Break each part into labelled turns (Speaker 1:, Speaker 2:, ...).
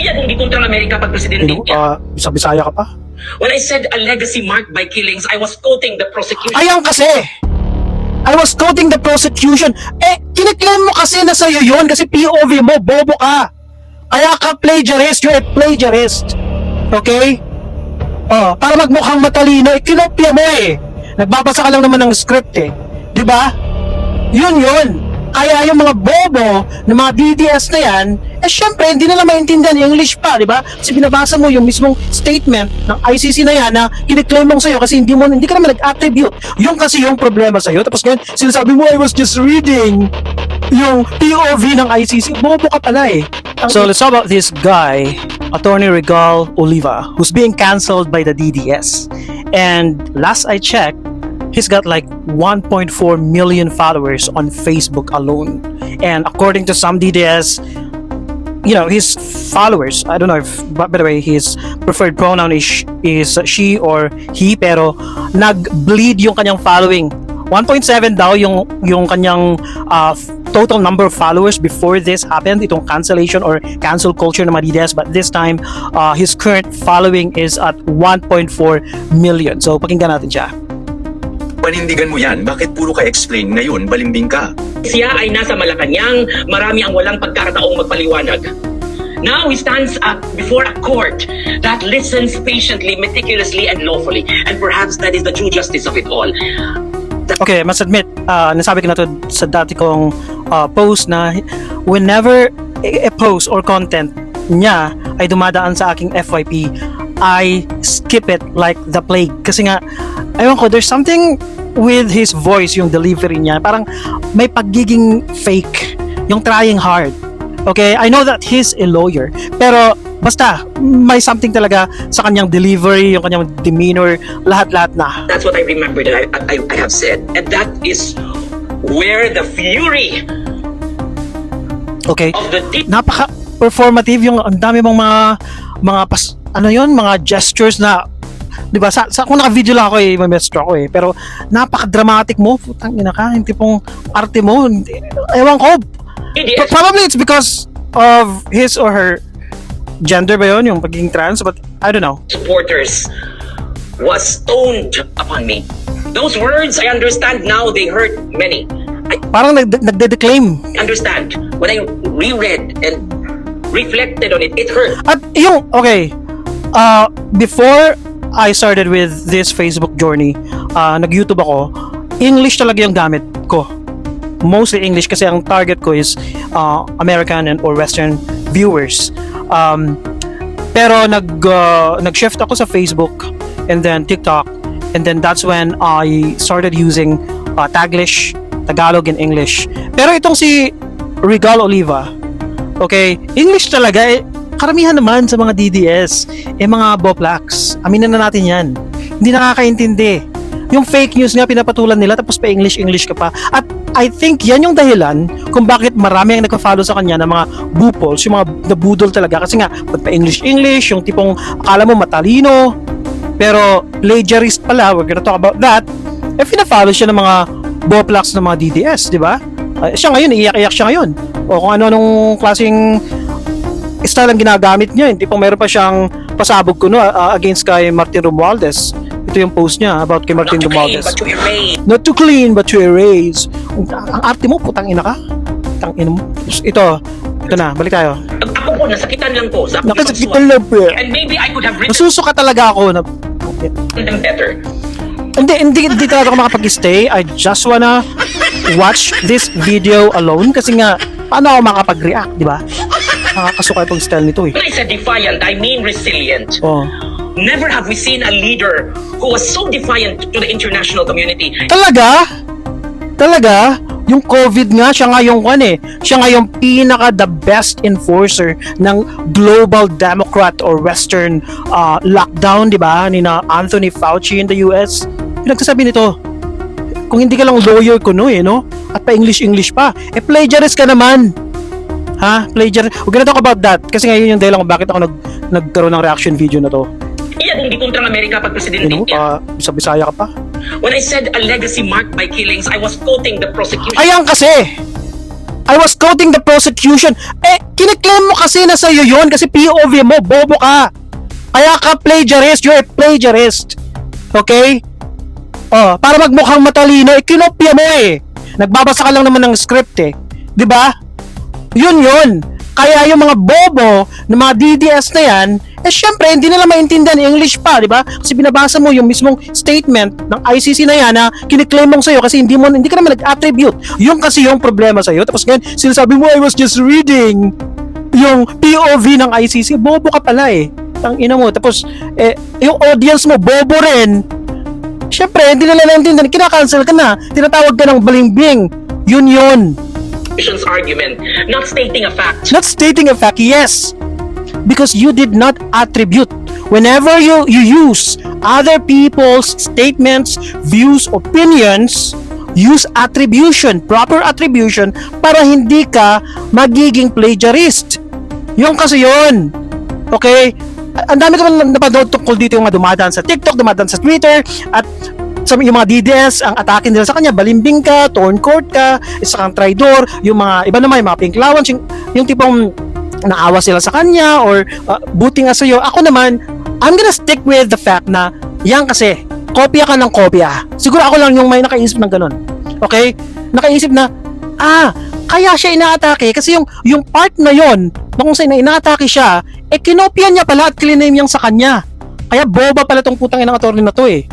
Speaker 1: Iya kung di kontra Amerika pag presidente niya.
Speaker 2: Sa Bisaya ka pa?
Speaker 1: When I said a legacy marked by killings, I was quoting the prosecution.
Speaker 2: Ayan kasi! I was quoting the prosecution. Kiniklaim mo kasi na sa'yo yun kasi POV mo, bobo ka. Kaya ka plagiarist, you're a plagiarist. Okay? Para magmukhang matalino, kinopya mo eh. Nagbabasa ka lang naman ng script eh. Diba? Yun. Kaya yung mga bobo ng mga DDS na yan, syempre hindi nila maintindihan yung English pa, di ba? Kasi binabasa mo yung mismong statement ng ICC na yan na kiniklaim mong sa'yo kasi hindi ka naman nag-attribute. Yung kasi yung problema sa'yo. Tapos ngayon, sinasabi mo, I was just reading yung POV ng ICC. Bobo ka pala eh. So let's talk about this guy, Attorney Regal Oliva, who's being cancelled by the DDS. And last I checked, he's got like 1.4 million followers on Facebook alone. And according to some DDS, his followers, I don't know if, by the way, his preferred pronoun is she or he, pero nag-bleed yung kanyang following. 1.7 daw yung kanyang total number of followers before this happened, itong cancellation or cancel culture ng mga DDS, but this time, his current following is at 1.4 million. So, pakinggan natin siya.
Speaker 3: Panindigan mo yan, bakit puro ka explain ngayon, balimbing ka?
Speaker 1: Siya ay nasa Malacanang, marami ang walang pagkakataong magpaliwanag. Now he stands up before a court that listens patiently, meticulously, and lawfully. And perhaps that is the true justice of it all.
Speaker 2: Okay, must admit, nasabi ko na to sa dati kong post na whenever a post or content niya ay dumadaan sa aking FYP, I skip it like the plague. Kasi nga, ayun ko, there's something with his voice, yung delivery niya. Parang may pagiging fake, yung trying hard. Okay, I know that he's a lawyer, pero basta may something talaga sa kanyang delivery, yung kanyang demeanor, lahat-lahat na.
Speaker 1: That's what I remember that I have said. And that is where the fury
Speaker 2: okay
Speaker 1: of the deep
Speaker 2: napaka-performative, yung ang dami mong mga gestures na, di ba, kung naka-video lang ako may mestro ako pero napaka-dramatic mo, putang ina ka, yung tipong arte mo, ewan ko, probably it's because of his or her gender ba yun, yung pagiging trans, but I don't know.
Speaker 1: Supporters was stoned upon me. Those words, I understand now, they hurt many.
Speaker 2: Parang nagde-declaim.
Speaker 1: I understand. When I reread and reflected on it, it hurt.
Speaker 2: At yung, okay, before I started with this Facebook journey, nag-YouTube ako, English talaga yung gamit ko. Mostly English kasi ang target ko is American or Western viewers. Pero nag-shift ako sa Facebook and then TikTok, and then that's when I started using Taglish, Tagalog and English. Pero itong si Regal Oliva, okay, English talaga karamihan naman sa mga DDS, mga boplax. Aminin na natin yan. Hindi nakakaintindi. Yung fake news nga pinapatulan nila tapos pa English ka pa. At I think yan yung dahilan kung bakit marami ang nagpa-follow sa kanya ng mga bupols, yung mga nabudol talaga. Kasi nga, pa English, yung tipong akala mo matalino, pero plagiarist pala, we're gonna talk about that. Pina-follow siya ng mga boplax ng mga DDS, di ba? Siya ngayon, iiyak-iyak siya ngayon. O kung ano-anong klaseng style ang ginagamit niya, hindi pa meron pa siyang pasabog ko against kay Martin Romualdez. Ito yung post niya about kay Martin Romualdez. Not to clean but to erase. Ang arte mo, putang ina ka. Putang ina mo. Ito na, balik tayo.
Speaker 1: Ako po, nasakitan lang po.
Speaker 2: Nasakitan lang po.
Speaker 1: And maybe I could have written
Speaker 2: Nasusuka talaga ako na
Speaker 1: them better.
Speaker 2: Hindi talaga ako makapag-stay. I just wanna watch this video alone kasi nga paano ako makapag-react, di ba? Nakakasuka itong style nito eh.
Speaker 1: When I said defiant, I mean resilient.
Speaker 2: Oh.
Speaker 1: Never have we seen a leader who was so defiant to the international community.
Speaker 2: Talaga? Yung COVID nga, siya nga yung siya nga yung the best enforcer ng global Democrat or Western lockdown, di ba? Ni na Anthony Fauci in the US. Pinagsasabi nito, kung hindi ka lang lawyer kuno at pa English pa, plagiarist ka naman. Ha? Plagiarist. We're gonna talk about that kasi ngayon yung dahilan kung bakit ako nagkaroon ng reaction video na to.
Speaker 1: Iya kung di kontra Amerika pag presidente niya.
Speaker 2: Sa Bisaya ka pa?
Speaker 1: When I said a legacy marked by killings, I was quoting the prosecution.
Speaker 2: Ayan I was quoting the prosecution. Kiniklaim mo kasi na sa'yo yun kasi POV mo, bobo ka. Kaya ka plagiarist, you're a plagiarist. Okay? Para magmukhang matalino, kinopya mo eh. Nagbabasa ka lang naman ng script eh. 'Di ba? Yun. Kaya yung mga bobo ng mga DDS na yan, syempre hindi nila maintindihan English pa, 'di ba? Kasi binabasa mo yung mismong statement ng ICC na yan na kiniklaim mong sa'yo kasi hindi ka naman nag-attribute. Yung kasi yung problema sa'yo. Tapos ngayon, sinasabi mo, I was just reading yung POV ng ICC. Bobo ka pala eh. Ang ina mo. Tapos, yung audience mo, bobo rin. Siyempre, hindi nila naintindihan. Kinakancel ka na. Tinatawag ka ng balimbing. Yun.
Speaker 1: Argument, not stating a fact.
Speaker 2: Not stating a fact, yes. Because you did not attribute. Whenever you use other people's statements, views, opinions, use attribution, proper attribution, para hindi ka magiging plagiarist. Yung kasi yun. Okay? Ang dami ko napanood tungkol dito yung mga dumadaan sa TikTok, dumadaan sa Twitter, at yung mga DDS, ang atake nila sa kanya, balimbing ka, torn court ka, isa kang traidor, yung mga iba naman, yung mga pink allowance, yung tipong naawa sila sa kanya, or buti nga sa'yo. Ako naman, I'm gonna stick with the fact na, yan kasi, kopya ka ng kopya. Siguro ako lang yung may nakaisip ng ganun. Okay? Nakaisip na, kaya siya inaatake kasi yung part na yon na kung saan inaatake siya, kinopya niya pala at cliname niyang sa kanya. Kaya boba pala tong putang inang attorney na to eh.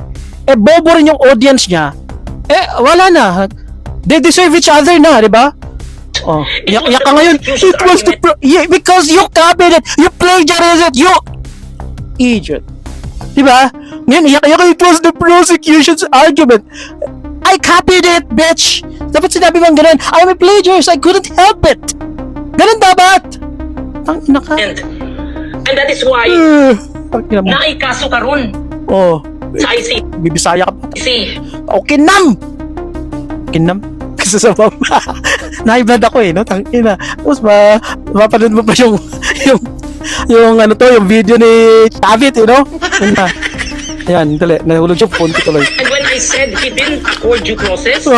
Speaker 2: Bobo rin yung audience niya. Wala na. They deserve each other na, di ba? Iyak ka ngayon. It was because you copied it. You plagiarized it. You idiot. Di ba? Ngayon, iyak it was the prosecution's argument. I copied it, bitch! Dapat sinabi mong ganun, I'm a plagiarist, I couldn't help it! Ganun dapat! Tangina ka.
Speaker 1: And that is why,
Speaker 2: Tangina mo.
Speaker 1: naikaso ka ron sa ICC.
Speaker 2: Bibisaya ka pa. Okay, nam! Kasi sa baba. Naiblad ako no? Tangina. Tapos mapanood mo pa yung video ni David, Ayan, dali. Nahulog yung phone ko tuloy.
Speaker 1: And when I said he didn't accord due process,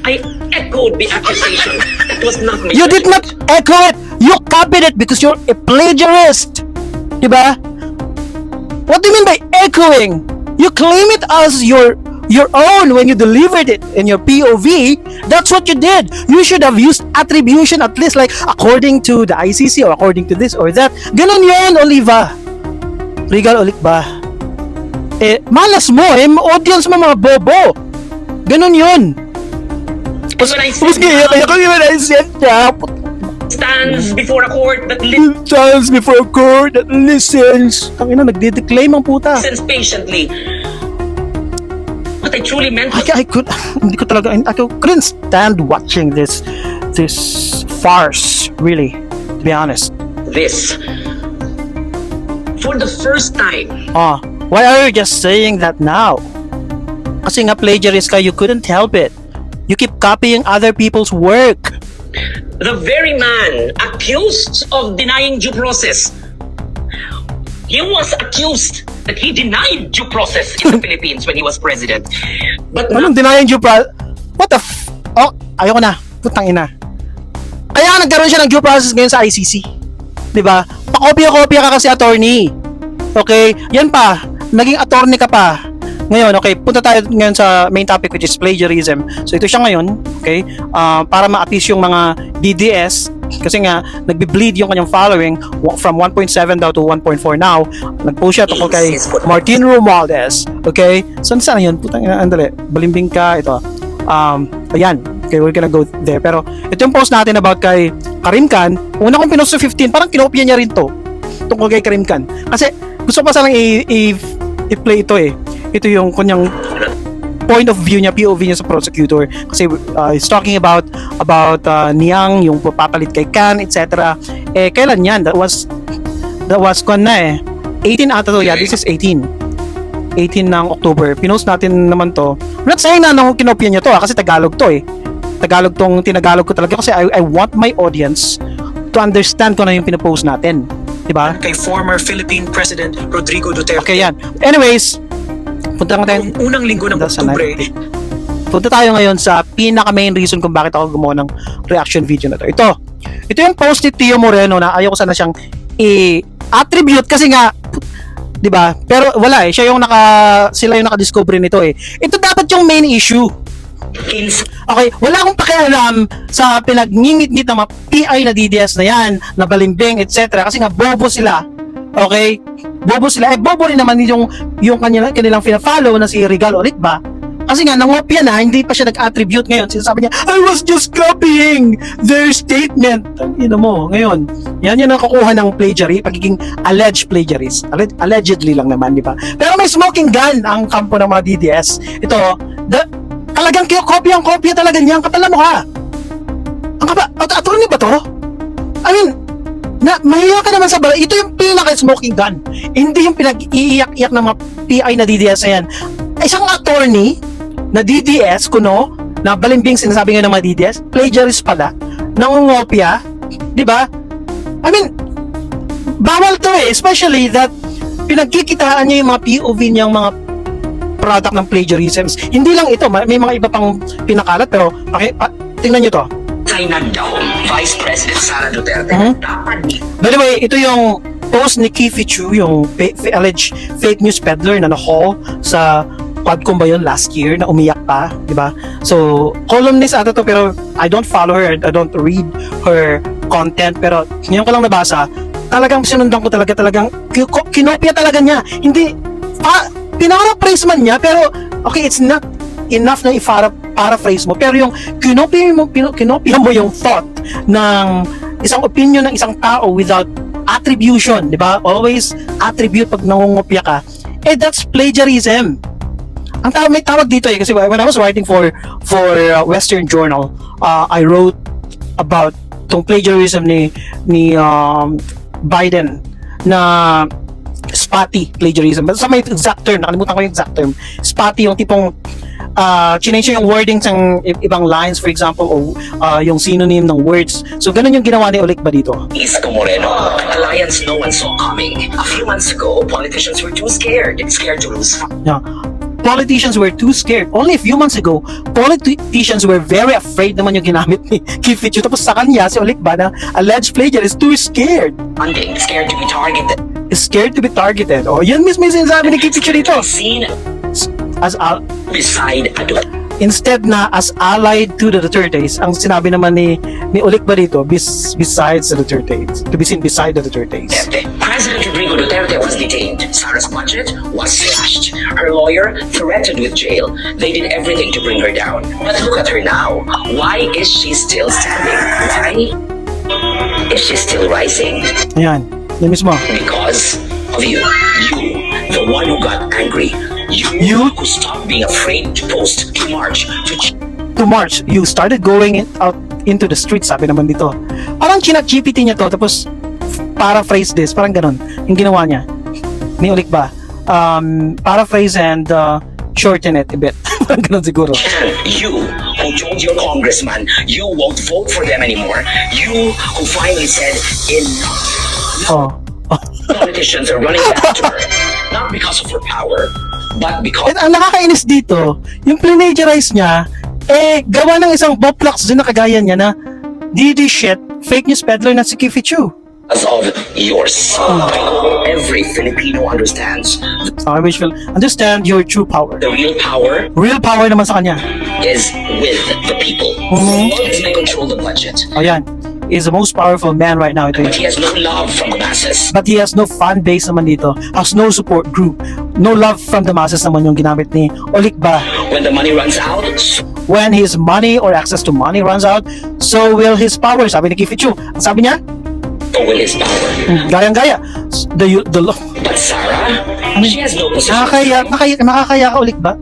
Speaker 1: I echoed the accusation. That was not me.
Speaker 2: You did not echo it. You copied it because you're a plagiarist. Diba? What do you mean by echoing? You claim it as your own when you delivered it in your POV. That's what you did. You should have used attribution at least like according to the ICC or according to this or that. Ganon yun, Oliva. Regal ulit ba? Malas mo, audience mo mga bobo. Ganon yun.
Speaker 1: When I
Speaker 2: said niya,
Speaker 1: stands before a court that
Speaker 2: listens. Ang ina, nagde-declaim ang puta.
Speaker 1: listens patiently. What I truly meant was
Speaker 2: I couldn't stand watching this farce, really, to be honest.
Speaker 1: this. For the first time,
Speaker 2: Why are you just saying that now? Kasi nga plagiarist ka, you couldn't help it. You keep copying other people's work.
Speaker 1: the very man accused of denying due process, he was accused that he denied due process in the Philippines when he was president. But
Speaker 2: Anong denying due process? What the ayoko na. Putang ina. Kaya nagkaroon siya ng due process ngayon sa ICC. Diba? Pakopya-kopya ka kasi attorney. Okay? Yan pa. Naging attorney ka pa. Ngayon, okay, punta tayo ngayon sa main topic which is plagiarism. So ito siya ngayon, okay? Para ma-appease yung mga DDS kasi nga nagbi-bleed yung kanyang following from 1.7 daw to 1.4 now. Nag-post siya tungkol kay Martin Romualdez. Okay? So saan yun? Putang ina, andali. Balimbing ka ito. Ayan. Okay, we're gonna go there. Pero ito yung post natin about kay Karim Khan. Una kong pinost sa 15, parang kinopya niya rin to. Tungkol kay Karim Khan. Kasi gusto ko pa sanang i-play ito eh. Ito yung kanyang point of view niya, POV niya sa prosecutor. Kasi he's talking about Niang, yung papalit kay Khan, etc. Kailan yan? That was kung na 18 ata to. Yeah, this is 18 ng October. Pinost natin naman to. I'm not saying na kinopya niya to kasi Tagalog to eh. Tinagalog ko talaga kasi I want my audience to understand kung ano yung pinopost natin. Diba?
Speaker 3: Kay former Philippine President Rodrigo Duterte.
Speaker 2: Okay, yan. Anyways, punta nga tayo.
Speaker 3: Noong unang linggo ng
Speaker 2: Punta sa
Speaker 3: Oktubre,
Speaker 2: punta tayo ngayon sa pinaka main reason kung bakit ako gumawa ng reaction video na to. Ito yung post ni Tio Moreno na ayaw ko sana siyang i-attribute kasi nga, 'di ba? Pero wala eh, sila yung naka-discover nito eh. Ito dapat yung main issue. Okay, wala akong pakialam sa pinagngingit-ngit ng mga PI na DDS na yan, na balimbing, etc. Kasi nga, bobo sila. Okay? Bobo sila. Bobo rin naman yung kanilang fina-follow na si Regal ulit ba? Kasi nga, nangopya na, hindi pa siya nag-attribute ngayon. Sinasabi niya, I was just copying their statement. Yun mo, ngayon, yan yung nakukuha ng plagiarism, pagiging alleged plagiarist. Allegedly lang naman, di ba? Pero may smoking gun ang kampo ng mga DDS. Ito, talagang kopya talaga niya. Ang kapal na mukha. Ang kapal, attorney ba to? I mean, mahiya ka naman sa bala. Ito yung pinaka-smoking gun. Hindi yung pinag-iiyak-iyak ng mga PI na DDS na yan. Isang attorney na DDS, kuno, na balimbing sinasabi nga ng mga DDS, plagiarist pala, nangungopia, di ba? I mean, bawal to eh. Especially that pinagkikitaan niya yung mga POV niyang mga product ng plagiarisms. Hindi lang ito, may mga iba pang pinakalat, pero tingnan nyo to.
Speaker 1: Vice President Sara Duterte.
Speaker 2: By the way, ito yung post ni Kifi Chu, yung alleged fake news peddler na na-haul sa Quadcom ba yun last year, na umiyak pa, di ba? So, columnist ata to, pero I don't follow her, I don't read her content, pero ngayon ko lang nabasa, talagang sinundan ko talagang kinopya talaga niya. Hindi, pinaka-praise man niya, pero okay, it's not enough na i-paraphrase mo, pero yung kinopya mo yung thought ng isang opinion ng isang tao without attribution, di ba? Always attribute pag nangungopya ka. That's plagiarism. Ang may tawag dito eh, kasi when I was writing for Western Journal, I wrote about tong plagiarism ni Biden na spotty plagiarism. Basta may exact term, nakalimutan ko yung exact term. Spotty, yung tipong change yung wordings ng ibang lines, for example, o yung synonym ng words. So, ganun yung ginawa ni Olik ba dito?
Speaker 1: Isko Moreno, an alliance no one saw coming. A few months ago, politicians were too scared to lose.
Speaker 2: Yeah. Politicians were too scared. Only a few months ago, politicians were very afraid naman yung ginamit ni Kifichu. Tapos sa kanya, si Olik ba na alleged plagiarist, too scared.
Speaker 1: Funding, scared to be targeted.
Speaker 2: Scared to be targeted. Oh, yan mismo yung sinasabi ni Kifichu dito.
Speaker 1: Seen
Speaker 2: As
Speaker 1: beside a
Speaker 2: instead na as allied to the Dutertes, ang sinabi naman ni Olik ba dito, besides the Dutertes, to be seen beside the Dutertes.
Speaker 1: President Rodrigo Duterte was detained. Sarah's budget was slashed. Her lawyer threatened with jail. They did everything to bring her down. But look at her now. Why is she still standing? Why is she still rising?
Speaker 2: Ayan, yan mismo.
Speaker 1: Because of you. You, the one who got angry. You who stopped being afraid to post, to march,
Speaker 2: to march. You started going out into the streets, sabi naman dito. Parang chinat-GPT niya to, tapos paraphrase this, parang ganun, yung ginawa niya. Ni Olik ba? Paraphrase and shorten it a bit. Parang ganun siguro.
Speaker 1: You who told your congressman you won't vote for them anymore. You who finally said enough. Politicians are running back to her. Not because of her power, but because...
Speaker 2: Ang nakakainis dito, yung plagiarize niya, gawa ng isang boplax din na kagaya niya na DD shit, fake news peddler na si Kifichu.
Speaker 1: Of your son. Every Filipino understands.
Speaker 2: I wish will understand your true power.
Speaker 1: The real power.
Speaker 2: Real power naman sa kanya.
Speaker 1: Is with the people. The ones may control the budget.
Speaker 2: Ayan. Is the most powerful man right now.
Speaker 1: But he has no love from the masses.
Speaker 2: But he has no fan base naman dito. Has no support group. No love from the masses naman yung ginamit ni Olik ba.
Speaker 1: When the money runs out,
Speaker 2: when his money or access to money runs out, so will his power. Sabi ni Kifichu. Ang sabi niya?
Speaker 1: So will his power.
Speaker 2: Gayang-gaya.
Speaker 1: But Sarah, she has no position.
Speaker 2: Nakakaya ka Olik ba?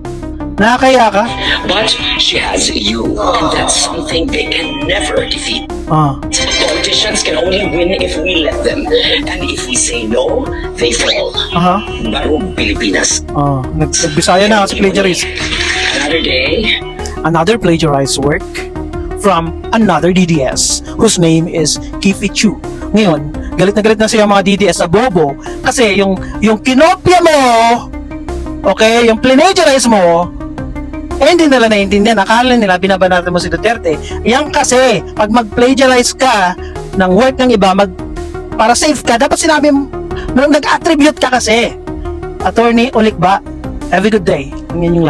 Speaker 2: Nakakaya ka?
Speaker 1: But she has you. That's something they can never defeat. Politicians can only win if we let them. And if we say no, they fall. Barong Pilipinas.
Speaker 2: Nagbisaya na si plagiarist.
Speaker 1: Another day.
Speaker 2: Another plagiarized work from another DDS whose name is Kifichu. Ngayon, galit na siya mga DDS na bobo kasi yung kinopya mo, okay, yung plagiarize mo, hindi nila naiintindihan. Akala nila binabanatan mo si Duterte. Yan kasi, pag mag-plagiarize ka ng work ng iba, para safe ka, dapat sinabi mo, nag-attribute ka kasi. Attorney Ulikba, have a good day. Yan yung